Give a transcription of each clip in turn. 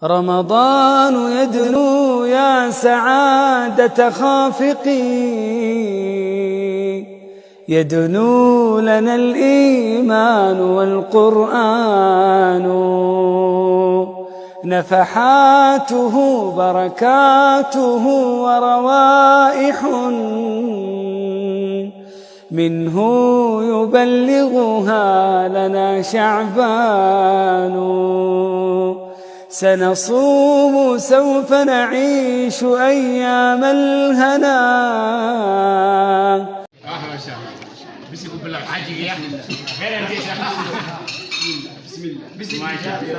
رمضان يدنو يا سعادة خافقي، يدنو لنا الإيمان والقرآن، نفحاته بركاته وروائح منه يبلغها لنا شعبان. سنصوم سوف نعيش أيام الهنا. ما شاء الله. بسم الله حاجي يا اخي غير الجيش. بسم الله بسم الله ما شاء الله.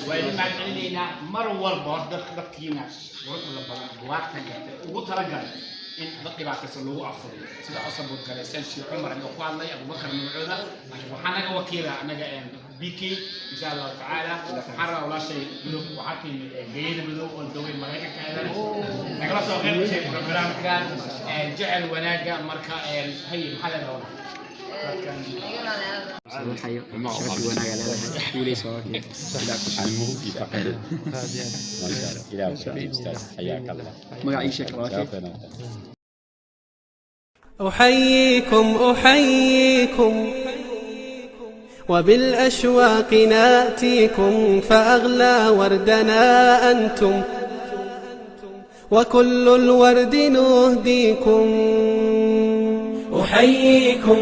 وإذا ما علينا مرور بوردك دكتينا وقتك وترجع إن دقي بعد تسلوه أفضل سيدا أصلا بودكار سنشي عمر أن يقوى الله أبو بكر من عودة وحنا وكيلة أنا بيكي إن شاء الله تعالى حرة ولا شيء بدو وحكي جيد بدو والدوي الملائكة كذا نقرأ صغير شيء برنامج كان جعل وناجا مركا هي محل دولة الحيو شرفي وانا على تحويلي سواء الموفي فقط ما شاء الله إلى أستاذ حياك الله معيشك راتب. أحييكم وبالأشواق ناتيكم، فأغلى وردنا أنتم وكل الورد نهديكم. أحييكم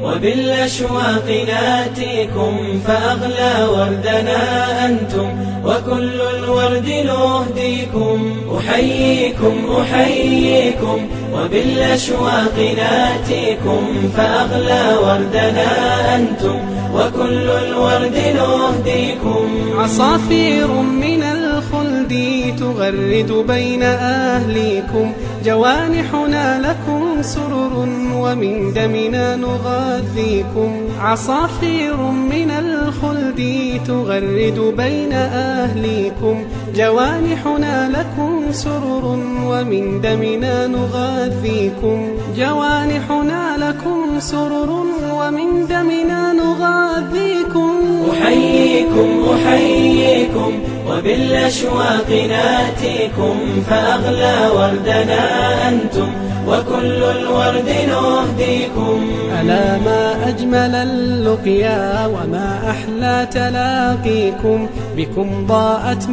وبالأشواق ناتيكم، فأغلى وردنا أنتم وكل الورد نهديكم. أحييكم وبالأشواق ناتيكم، فأغلى وردنا أنتم وكل الورد نهديكم. عصافير من الخلد تغرد بين أهليكم، جوانحنا لكم سرر ومن دمنا نغذيكم. عصافير من الخلد تغرد بين أهليكم، جوانحنا لكم سرر ومن دمنا نغذيكم. جوانحنا لكم سرر ومن دمنا نغذيكم. أحييكم وبالأشواق ناتيكم، فأغلى وردنا أنتم وكل الورد نهديكم. ألا ما أجمل اللقيا وما أحلى تلاقيكم، بكم ضاءت